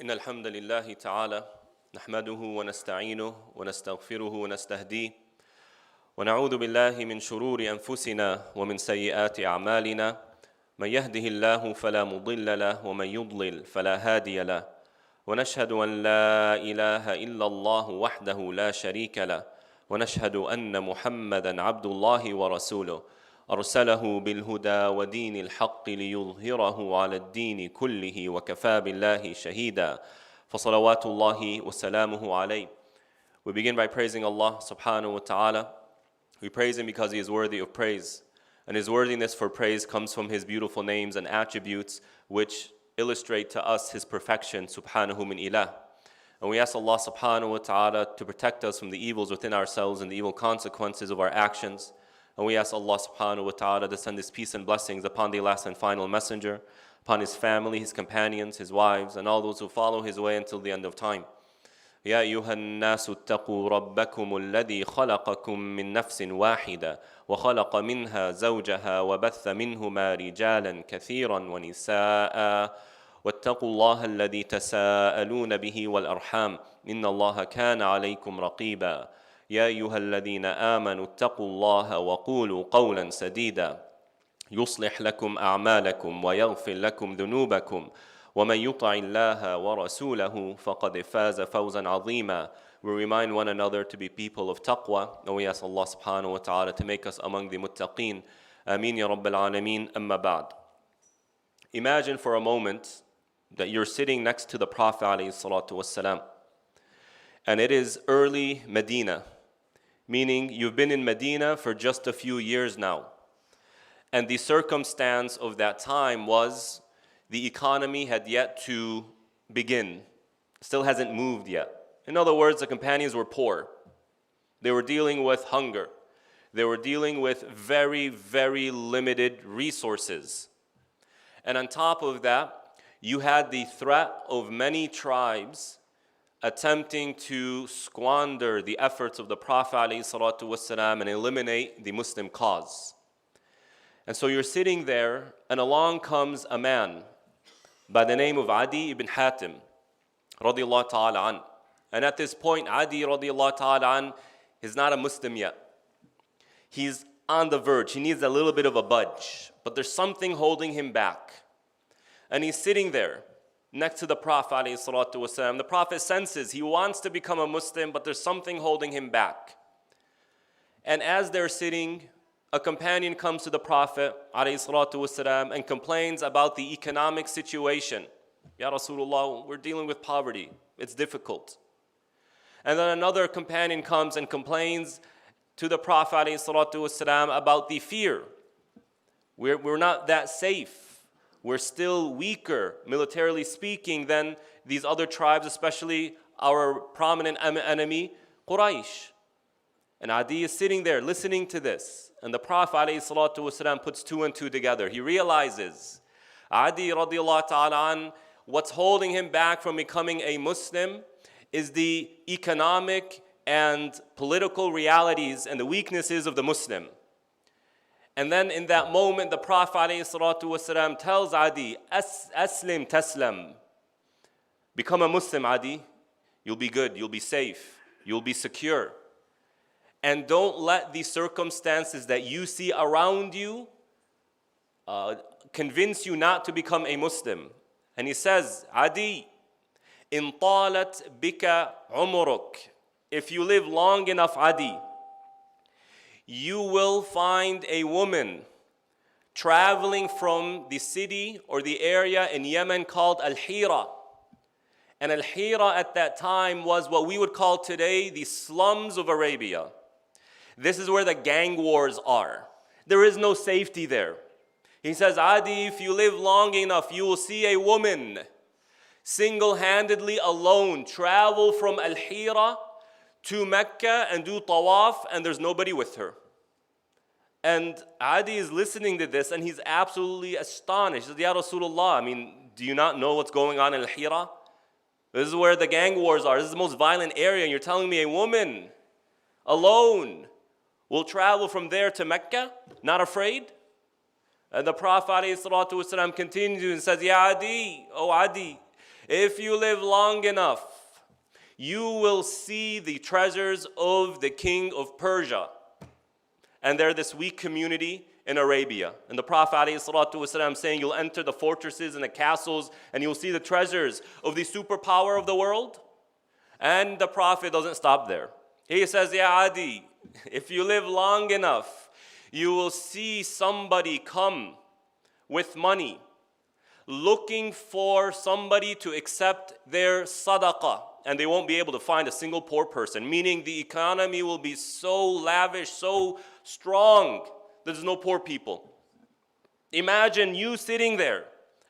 إن الحمد لله تعالى نحمده ونستعينه ونستغفره ونستهديه ونعوذ بالله من شرور أنفسنا ومن سيئات أعمالنا من يهده الله فلا مضل له ومن يضلل فلا هادي له ونشهد أن لا إله إلا الله وحده لا شريك له ونشهد أن محمدًا عبد الله ورسوله أرسله بالهدى ودين الحق ليظهره على الدين كله وكفى بالله شهيدا فصلوات الله وسلامه عليه. We begin by praising Allah subhanahu wa ta'ala. We praise Him because He is worthy of praise. And His worthiness for praise comes from His beautiful names and attributes which illustrate to us His perfection subhanahu min ilah. And we ask Allah subhanahu wa ta'ala to protect us from the evils within ourselves and the evil consequences of our actions. And we ask Allah subhanahu wa ta'ala to send His peace and blessings upon the last and final messenger, upon his family, his companions, his wives, and all those who follow his way until the end of time. يا أيها الناس اتقوا ربكم الذي خلقكم من نفس واحدة وخلق منها زوجها وبث منهما رجالا كثيرا ونساء واتقوا الله الذي تساءلون به والأرحام إن الله كان عليكم رقيبا يا أيها الذين آمنوا اتقوا الله وقولوا قولا سديدا يصلح لكم أعمالكم ويغفر لكم ذنوبكم ومن يطع الله ورسوله فقد فاز فوزا عظيما. We remind one another to be people of taqwa, and we ask Allah subhanahu wa ta'ala to make us among the muttaqeen. Ameen ya Rabbil Alameen. Amma ba'd. Imagine for a moment that you're sitting next to the Prophet alayhi salatu wassalam, and it is early Medina, meaning you've been in Medina for just a few years now. And the circumstance of that time was the economy had yet to begin. Still hasn't moved yet. In other words, the companions were poor. They were dealing with hunger. They were dealing with very, very limited resources. And on top of that, you had the threat of many tribes attempting to squander the efforts of the Prophet ﷺ and eliminate the Muslim cause. And so you're sitting there, and along comes a man by the name of Adi ibn Hatim, radiyallahu ta'ala an. And at this point, Adi radiyallahu ta'ala an is not a Muslim yet. He's on the verge. He needs a little bit of a budge, but there's something holding him back. And he's sitting there next to the Prophet ﷺ. The Prophet senses he wants to become a Muslim, but there's something holding him back. And as they're sitting, a companion comes to the Prophet ﷺ and complains about the economic situation. Ya Rasulullah, we're dealing with poverty. It's difficult. And then another companion comes and complains to the Prophet ﷺ about the fear. We're not that safe. We're still weaker, militarily speaking, than these other tribes, especially our prominent enemy, Quraysh. And Adi is sitting there listening to this. And the Prophet ﷺ puts two and two together. He realizes, Adi radiallahu ta'ala an, what's holding him back from becoming a Muslim is the economic and political realities and the weaknesses of the Muslim. And then in that moment, the Prophet ﷺ tells Adi, Aslim taslam. Become a Muslim, Adi. You'll be good, you'll be safe, you'll be secure. And don't let the circumstances that you see around you convince you not to become a Muslim. And he says, Adi, in talat bika umruk. If you live long enough, Adi, you will find a woman traveling from the city or the area in Yemen called Al-Hira. And Al-Hira at that time was what we would call today the slums of Arabia. This is where the gang wars are. There is no safety there. He says, Adi, if you live long enough, you will see a woman single-handedly alone travel from Al-Hira to Mecca and do tawaf, and there's nobody with her. And Adi is listening to this, and he's absolutely astonished. He says, Ya Rasulullah, do you not know what's going on in Al-Hira? This is where the gang wars are. This is the most violent area, and you're telling me a woman alone will travel from there to Mecca, not afraid? And the Prophet ﷺ continues and says, Ya Adi, oh Adi, if you live long enough, you will see the treasures of the king of Persia. And they're this weak community in Arabia. And the Prophet ﷺ saying, you'll enter the fortresses and the castles and you'll see the treasures of the superpower of the world. And the Prophet doesn't stop there. He says, Ya Adi, if you live long enough, you will see somebody come with money, looking for somebody to accept their sadaqah. And they won't be able to find a single poor person, meaning the economy will be so lavish, so strong, there's no poor people. Imagine you sitting there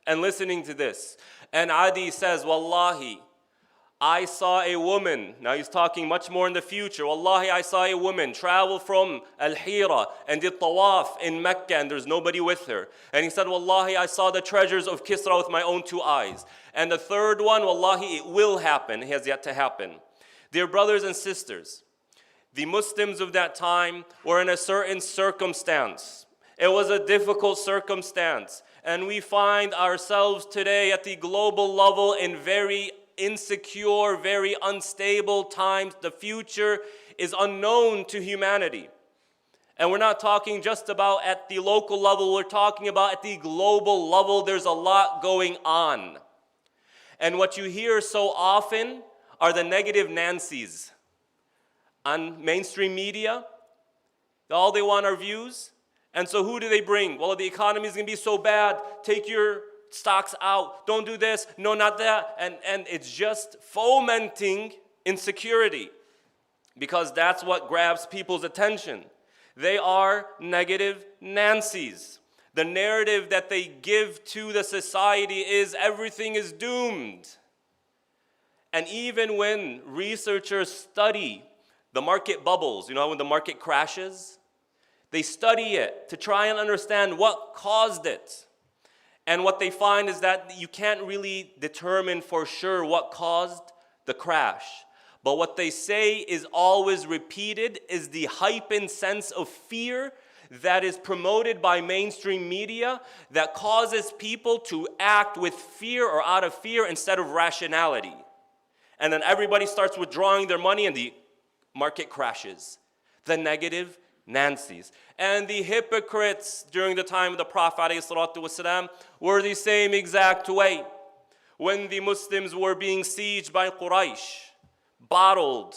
and listening to this. And Adi says, Wallahi, I saw a woman, now he's talking much more in the future, Wallahi, I saw a woman travel from Al-Hira and did tawaf in Mecca and there's nobody with her. And he said, Wallahi, I saw the treasures of Kisra with my own two eyes. And the third one, Wallahi, it will happen, it has yet to happen. Dear brothers and sisters, the Muslims of that time were in a certain circumstance. It was a difficult circumstance. And we find ourselves today at the global level in very insecure, very unstable times. The future is unknown to humanity. And we're not talking just about at the local level, we're talking about at the global level. There's a lot going on. And what you hear so often are the negative Nancys on mainstream media. All they want are views. And so who do they bring? Well, the economy is going to be so bad. Take your stocks out. Don't do this. No, not that. And it's just fomenting insecurity because that's what grabs people's attention. They are negative Nancys. The narrative that they give to the society is everything is doomed. And even when researchers study the market bubbles, you know, when the market crashes, they study it to try and understand what caused it. And what they find is that you can't really determine for sure what caused the crash. But what they say is always repeated is the heightened sense of fear that is promoted by mainstream media that causes people to act with fear or out of fear instead of rationality. And then everybody starts withdrawing their money and the market crashes. The negative Nancys. And the hypocrites during the time of the Prophet ﷺ were the same exact way. When the Muslims were being sieged by Quraysh, bottled,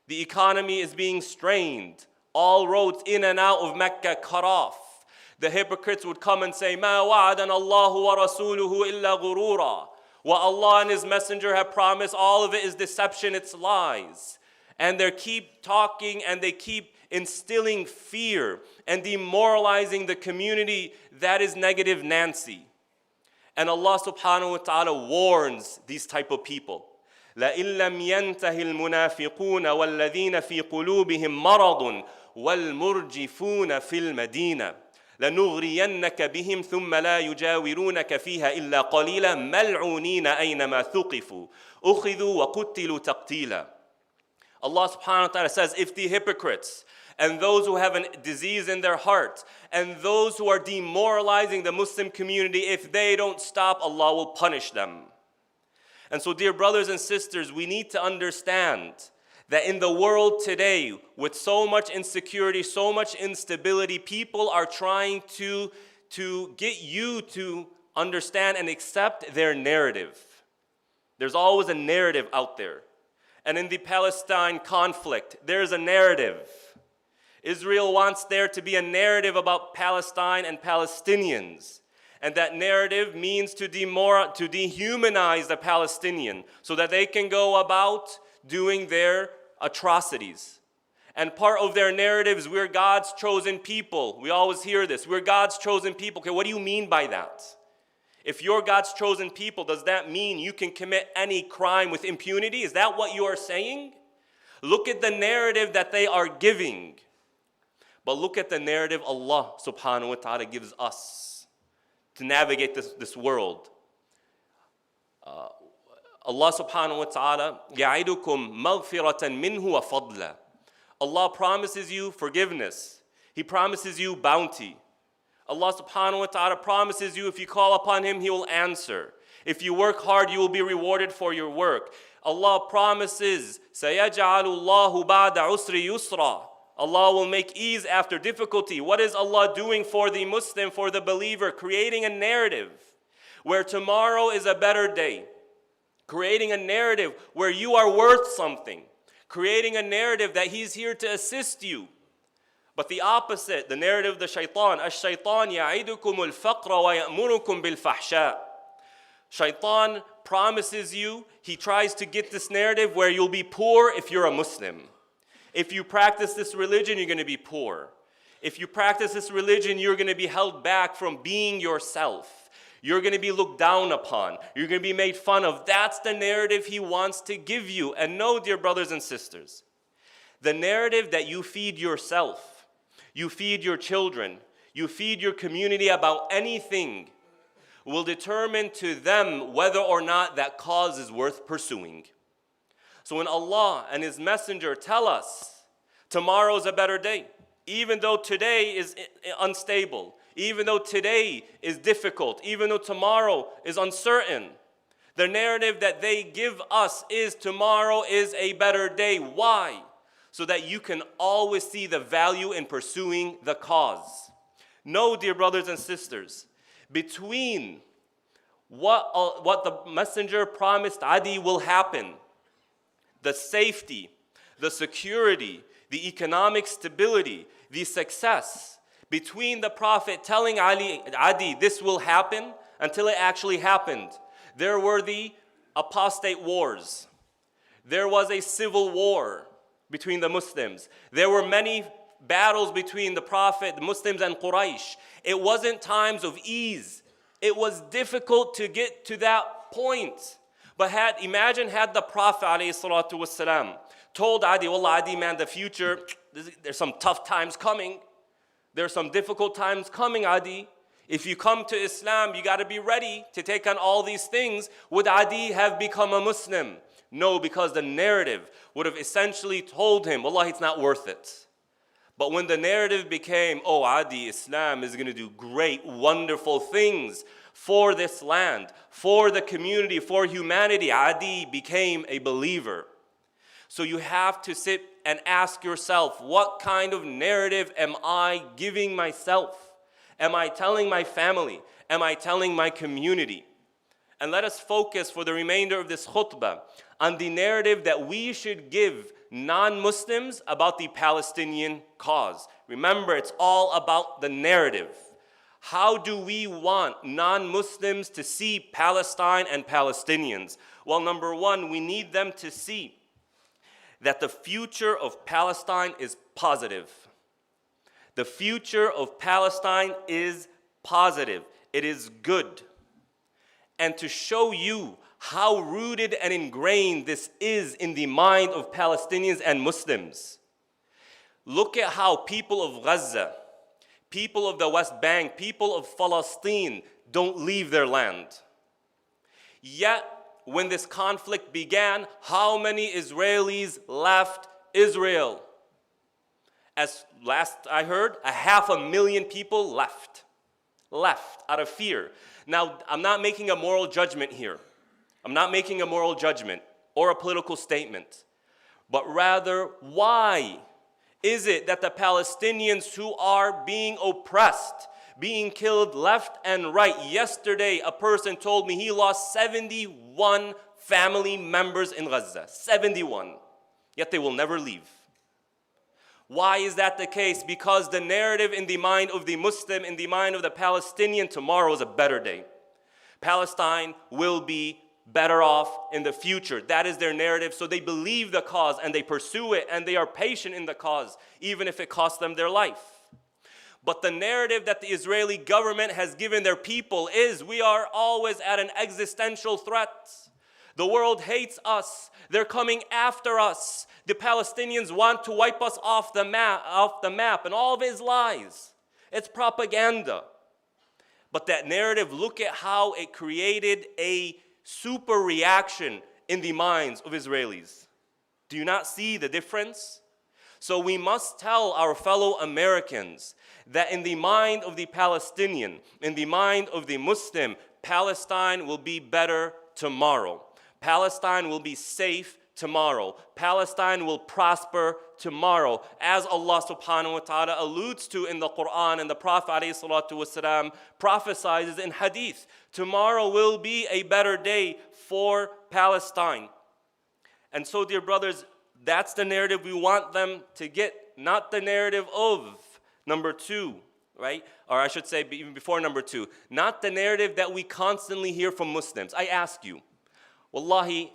the economy is being strained, all roads in and out of Mecca cut off. The hypocrites would come and say, مَا وَعَدَنَ اللَّهُ وَرَسُولُهُ إِلَّا غُرُورًا. What Allah and His Messenger have promised, all of it is deception, it's lies. And they keep talking and they keep instilling fear and demoralizing the community that is negative Nancy. And Allah subhanahu wa ta'ala warns these type of people. لَإِن لَمْ يَنْتَهِ الْمُنَافِقُونَ وَالَّذِينَ فِي قُلُوبِهِمْ مَرَضٌ وَالْمُرْجِفُونَ فِي الْمَدِينَةِ لَنُغْرِيَنَّكَ بِهِمْ ثُمَّ لَا يُجَاوِرُونَكَ فِيهَا إِلَّا قَلِيلًا مَلْعُونِينَ أَيْنَمَا ثُقِفُوا أُخِذُوا وَقُتِّلُوا تَقْتِيلًا. Allah subhanahu wa ta'ala says, if the hypocrites and those who have a disease in their heart and those who are demoralizing the Muslim community, if they don't stop, Allah will punish them. And so, dear brothers and sisters, we need to understand that in the world today, with so much insecurity, so much instability, people are trying to get you to understand and accept their narrative. There's always a narrative out there. And in the Palestine conflict, there's a narrative. Israel wants there to be a narrative about Palestine and Palestinians. And that narrative means to dehumanize the Palestinian so that they can go about doing their atrocities. And part of their narrative is we're God's chosen people. We always hear this. We're God's chosen people. Okay, what do you mean by that? If you're God's chosen people, does that mean you can commit any crime with impunity? Is that what you are saying? Look at the narrative that they are giving. But look at the narrative Allah subhanahu wa ta'ala gives us to navigate this world. Allah subhanahu wa ta'ala, يَعِدُكُمْ مَغْفِرَةً مِّنْهُ وَفَضْلًا. Allah promises you forgiveness. He promises you bounty. Allah subhanahu wa ta'ala promises you if you call upon Him, He will answer. If you work hard, you will be rewarded for your work. Allah promises, سَيَجْعَلُ اللَّهُ بَعْدَ عُسْرِ يُسْرًا. Allah will make ease after difficulty. What is Allah doing for the Muslim, for the believer? Creating a narrative where tomorrow is a better day. Creating a narrative where you are worth something. Creating a narrative that He's here to assist you. But the opposite, the narrative of the shaitan, الشَّيْطَانِ يَعِدُكُمُ الْفَقْرَ وَيَأْمُرُكُمْ بِالْفَحْشَاءِ. Shaitan promises you, he tries to get this narrative where you'll be poor if you're a Muslim. If you practice this religion, you're going to be poor. If you practice this religion, you're going to be held back from being yourself. You're going to be looked down upon. You're going to be made fun of. That's the narrative he wants to give you. And no, dear brothers and sisters, the narrative that you feed yourself, you feed your children, you feed your community about anything will determine to them whether or not that cause is worth pursuing. So when Allah and His Messenger tell us tomorrow is a better day, even though today is unstable, even though today is difficult, even though tomorrow is uncertain, the narrative that they give us is tomorrow is a better day. Why? So that you can always see the value in pursuing the cause. No, dear brothers and sisters, between what the messenger promised Adi will happen, the safety, the security, the economic stability, the success, between the Prophet telling Adi this will happen until it actually happened, there were the apostate wars. There was a civil war between the Muslims. There were many battles between the Prophet, the Muslims, and Quraysh. It wasn't times of ease. It was difficult to get to that point. But imagine had the Prophet ﷺ told Adi, Wallah Adi man, the future, there's some tough times coming. There's some difficult times coming, Adi. If you come to Islam, you got to be ready to take on all these things. Would Adi have become a Muslim? No, because the narrative would have essentially told him, Wallahi, it's not worth it. But when the narrative became, oh, Adi, Islam is going to do great, wonderful things for this land, for the community, for humanity, Adi became a believer. So you have to sit and ask yourself, what kind of narrative am I giving myself? Am I telling my family? Am I telling my community? And let us focus for the remainder of this khutbah on the narrative that we should give non-Muslims about the Palestinian cause. Remember, it's all about the narrative. How do we want non-Muslims to see Palestine and Palestinians? Well, number one, we need them to see that the future of Palestine is positive. The future of Palestine is positive. It is good. And to show you how rooted and ingrained this is in the mind of Palestinians and Muslims, look at how people of Gaza, people of the West Bank, people of Palestine don't leave their land. Yet, when this conflict began, how many Israelis left Israel? As last I heard, 500,000 people left out of fear. Now, I'm not making a moral judgment here. I'm not making a moral judgment or a political statement, but rather, why is it that the Palestinians who are being oppressed, being killed left and right? Yesterday, a person told me he lost 71 family members in Gaza. 71. Yet they will never leave. Why is that the case? Because the narrative in the mind of the Muslim, in the mind of the Palestinian, tomorrow is a better day. Palestine will be better off in the future. That is their narrative. So they believe the cause and they pursue it and they are patient in the cause, even if it costs them their life. But the narrative that the Israeli government has given their people is we are always at an existential threat. The world hates us. They're coming after us. The Palestinians want to wipe us off the map, and all of it is lies. It's propaganda. But that narrative, look at how it created a super reaction in the minds of Israelis. Do you not see the difference? So we must tell our fellow Americans that in the mind of the Palestinian, in the mind of the Muslim, Palestine will be better tomorrow. Palestine will be safe tomorrow. Palestine will prosper tomorrow. As Allah subhanahu wa ta'ala alludes to in the Qur'an, and the Prophet alayhi salatu wasalam prophesies in hadith, tomorrow will be a better day for Palestine. And so, dear brothers, that's the narrative we want them to get, not the narrative of number two, right? Or I should say even before number two, not the narrative that we constantly hear from Muslims. I ask you, wallahi,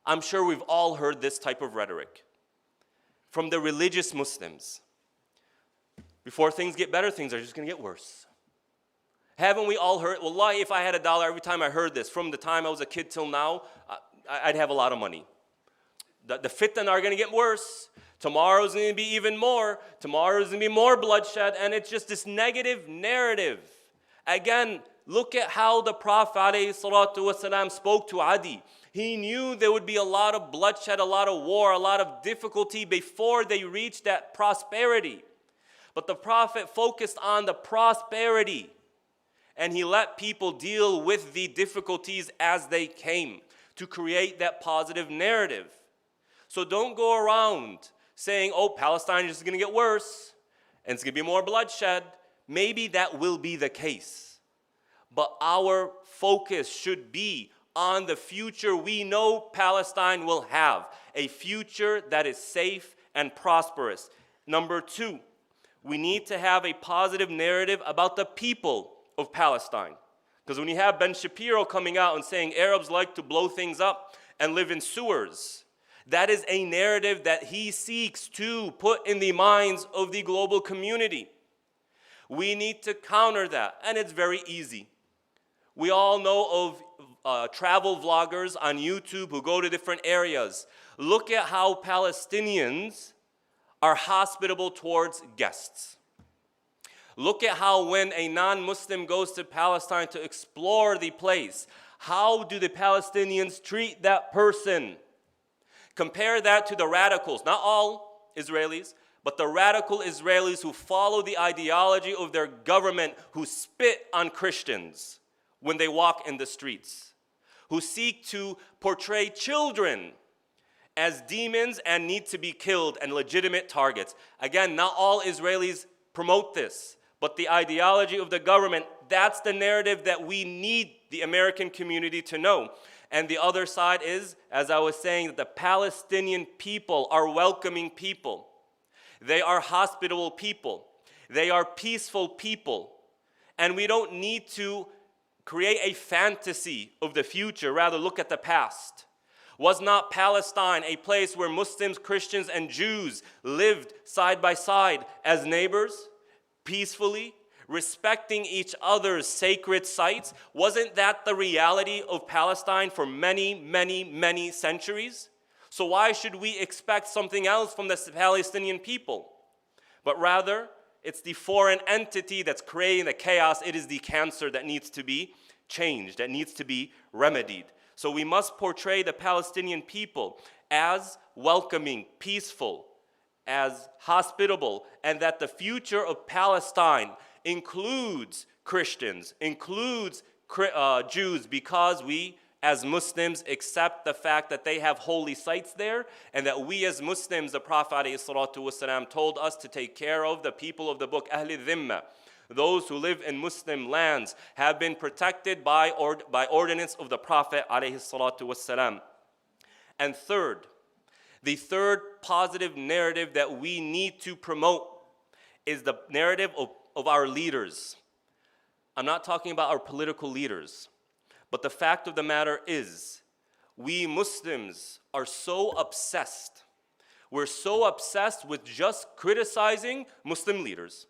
I'm sure we've all heard this type of rhetoric from the religious Muslims. Before things get better, things are just going to get worse. Haven't we all heard, wallahi, if I had $1 every time I heard this, from the time I was a kid till now, I'd have a lot of money. The fitna are going to get worse. Tomorrow's going to be even more. Tomorrow's going to be more bloodshed. And it's just this negative narrative. Again, look at how the Prophet ﷺ spoke to Adi. He knew there would be a lot of bloodshed, a lot of war, a lot of difficulty before they reached that prosperity. But the Prophet focused on the prosperity. And he let people deal with the difficulties as they came to create that positive narrative. So don't go around saying, oh, Palestine is just going to get worse and it's going to be more bloodshed. Maybe that will be the case. But our focus should be on the future we know Palestine will have, a future that is safe and prosperous. Number two, we need to have a positive narrative about the people of Palestine. Because when you have Ben Shapiro coming out and saying Arabs like to blow things up and live in sewers, that is a narrative that he seeks to put in the minds of the global community. We need to counter that, and it's very easy. We all know of travel vloggers on YouTube who go to different areas. Look at how Palestinians are hospitable towards guests. Look at how when a non-Muslim goes to Palestine to explore the place, how do the Palestinians treat that person? Compare that to the radicals, not all Israelis, but the radical Israelis who follow the ideology of their government, who spit on Christians when they walk in the streets, who seek to portray children as demons and need to be killed and legitimate targets. Again, not all Israelis promote this, but the ideology of the government, that's the narrative that we need the American community to know. And the other side is, as I was saying, that the Palestinian people are welcoming people. They are hospitable people. They are peaceful people. And we don't need to create a fantasy of the future, rather look at the past. Was not Palestine a place where Muslims, Christians, and Jews lived side by side as neighbors, peacefully, respecting each other's sacred sites? Wasn't that the reality of Palestine for many, many, many centuries? So why should we expect something else from the Palestinian people? But rather, it's the foreign entity that's creating the chaos. It is the cancer that needs to be changed, that needs to be remedied. So we must portray the Palestinian people as welcoming, peaceful, as hospitable, and that the future of Palestine includes Christians, includes Jews, because we as Muslims accept the fact that they have holy sites there, and that we as Muslims, the Prophet ﷺ told us to take care of the people of the book, Ahl Dhimma. Those who live in Muslim lands have been protected by ordinance of the Prophet ﷺ. And third, the third positive narrative that we need to promote is the narrative of our leaders. I'm not talking about our political leaders, but the fact of the matter is, we Muslims are so obsessed. We're so obsessed with just criticizing Muslim leaders.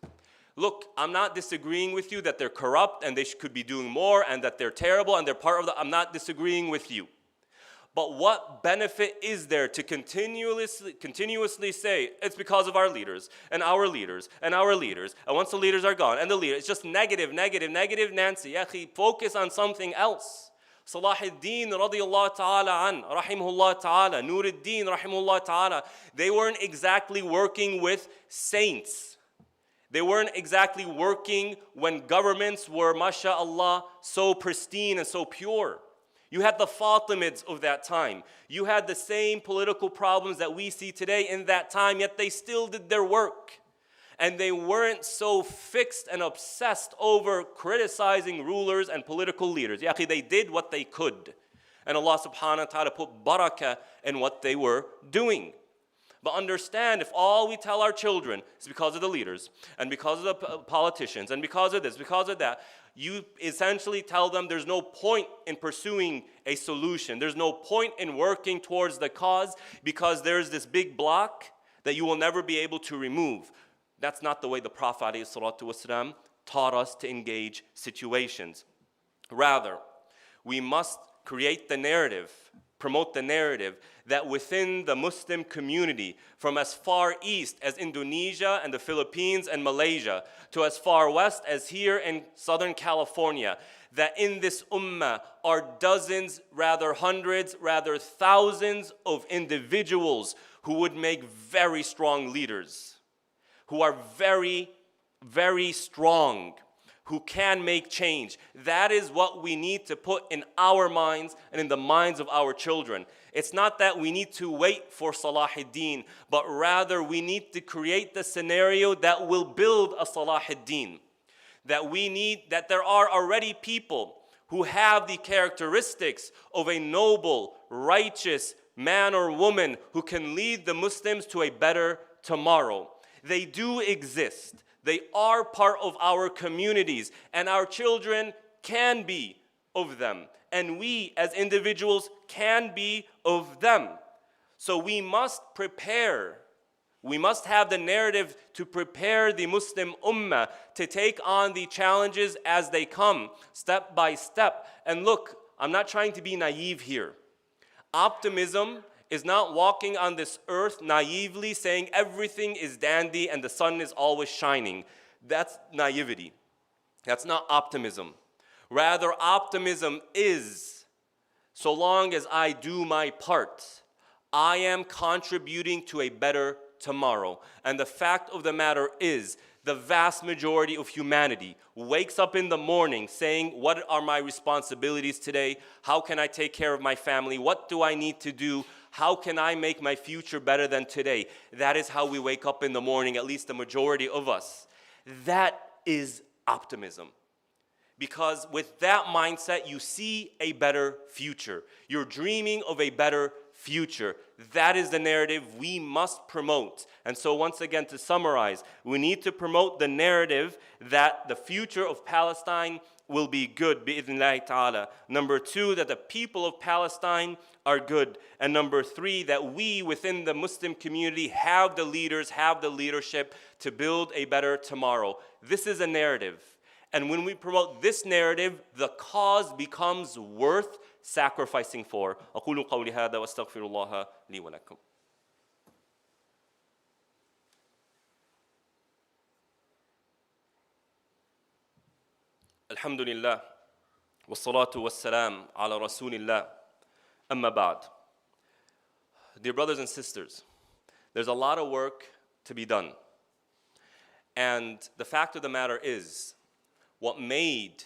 Look, I'm not disagreeing with you that they're corrupt and they could be doing more and that they're terrible and they're part of the, I'm not disagreeing with you. But what benefit is there to continuously say it's because of our leaders and our leaders and our leaders, and once the leaders are gone and the leaders, it's just negative, negative, negative, Nancy. Yakhi, focus on something else. Salah ad-Din radiyallahu ta'ala an, rahimahullah ta'ala, Nur ad-Din rahimahullah ta'ala, they weren't exactly working with saints. They weren't exactly working when governments were, mashallah, so pristine and so pure. You had the Fatimids of that time. You had the same political problems that we see today in that time, yet they still did their work. And they weren't so fixed and obsessed over criticizing rulers and political leaders. Ya akhi, they did what they could. And Allah subhanahu wa ta'ala put barakah in what they were doing. But understand, if all we tell our children is because of the leaders, and because of the politicians, and because of this, because of that, you essentially tell them there's no point in pursuing a solution. There's no point in working towards the cause because there's this big block that you will never be able to remove. That's not the way the Prophet ﷺ taught us to engage situations. Rather, we must create the narrative, promote the narrative that within the Muslim community, from as far east as Indonesia and the Philippines and Malaysia, to as far west as here in Southern California, that in this ummah are dozens, rather hundreds, rather thousands of individuals who would make very strong leaders, who are very, very strong, who can make change. That is what we need to put in our minds and in the minds of our children. It's not that we need to wait for Salahuddin, but rather we need to create the scenario that will build a Salahuddin. That there are already people who have the characteristics of a noble, righteous man or woman who can lead the Muslims to a better tomorrow. They do exist. They are part of our communities, and our children can be of them, and we as individuals can be of them. So we must prepare. We must have the narrative to prepare the Muslim ummah to take on the challenges as they come, step by step. And look, I'm not trying to be naive here. Optimism is not walking on this earth naively saying everything is dandy and the sun is always shining. That's naivety. That's not optimism. Rather, optimism is, so long as I do my part, I am contributing to a better tomorrow. And the fact of the matter is, the vast majority of humanity wakes up in the morning saying, what are my responsibilities today? How can I take care of my family? What do I need to do? How can I make my future better than today? That is how we wake up in the morning, at least the majority of us. That is optimism. Because with that mindset, you see a better future. You're dreaming of a better future. That is the narrative we must promote. And so once again, to summarize, we need to promote the narrative that the future of Palestine will be good, bi'idhnillahi ta'ala. Number 2, that the people of Palestine are good. And number 3, that we within the Muslim community have the leaders, have the leadership to build a better tomorrow. This is a narrative. And when we promote this narrative, the cause becomes worth sacrificing for. أقول قولي هذا واستغفر الله لي ولكم. الحمد لله والصلاة والسلام على رسول الله أما بعد. Dear brothers and sisters, there's a lot of work to be done. And the fact of the matter is, what made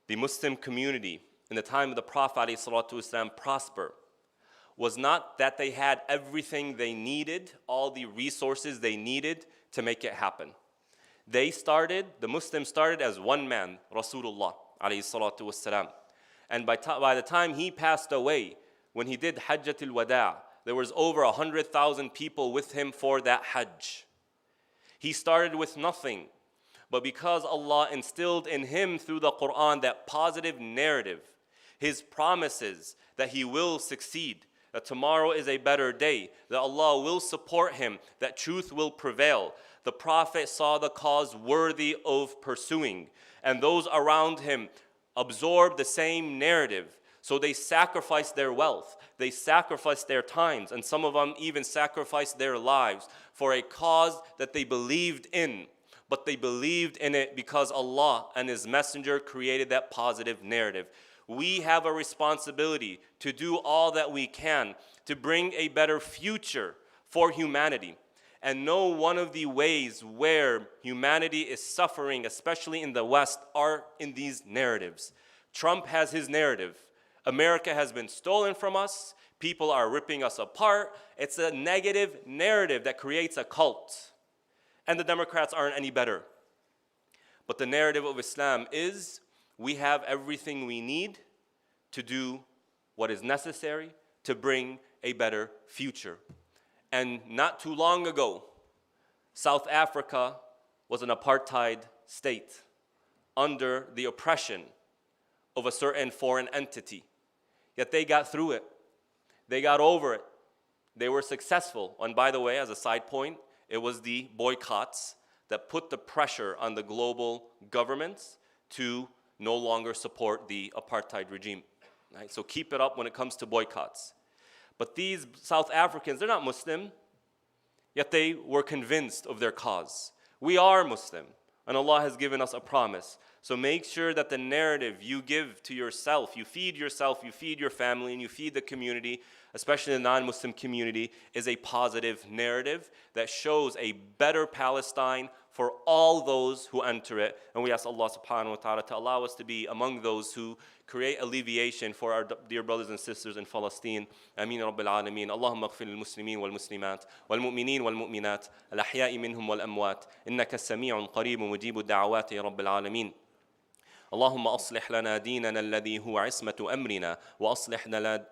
the Muslim community in the time of the Prophet ﷺ prosper was not that they had everything they needed, all the resources they needed to make it happen. The Muslims started as one man, Rasulullah ﷺ. And by the time he passed away, when he did Hajjatul Wada', there was over 100,000 people with him for that Hajj. He started with nothing. But because Allah instilled in him through the Qur'an that positive narrative, His promises that he will succeed, that tomorrow is a better day, that Allah will support him, that truth will prevail, the Prophet saw the cause worthy of pursuing. And those around him absorbed the same narrative. So they sacrificed their wealth, they sacrificed their times, and some of them even sacrificed their lives for a cause that they believed in. But they believed in it because Allah and His Messenger created that positive narrative. We have a responsibility to do all that we can to bring a better future for humanity. and know one of the ways where humanity is suffering, especially in the West, are in these narratives. Trump has his narrative. America has been stolen from us. People are ripping us apart. It's a negative narrative that creates a cult. And the Democrats aren't any better. But the narrative of Islam is we have everything we need to do what is necessary to bring a better future. And not too long ago, South Africa was an apartheid state under the oppression of a certain foreign entity. Yet they got through it. They got over it. They were successful. And by the way, as a side point, it was the boycotts that put the pressure on the global governments to no longer support the apartheid regime. Right? So keep it up when it comes to boycotts. But these South Africans, they're not Muslim, yet they were convinced of their cause. We are Muslim, and Allah has given us a promise. So make sure that the narrative you give to yourself, you feed your family, and you feed the community, especially the non-Muslim community, is a positive narrative that shows a better Palestine for all those who enter it. And we ask Allah subhanahu wa ta'ala to allow us to be among those who create alleviation for our dear brothers and sisters in Palestine. Ameen Rabbil Alameen. Allahumma aghfir lil muslimin wal muslimat wal mu'minin wal mu'minat al ahya'i minhum wal amwat innaka sami'un qareebun mujibu da'awati ya Rabbil Alameen. اللهم أصلح لنا ديننا الذي هو عصمة أمرنا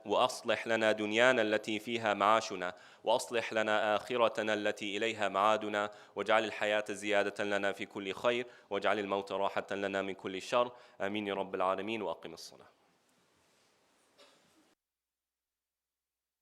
وأصلح لنا دنيانا التي فيها معاشنا وأصلح لنا آخرتنا التي إليها معادنا واجعل الحياة زيادة لنا في كل خير واجعل الموت راحة لنا من كل شر آمين يا رب العالمين وأقم الصلاة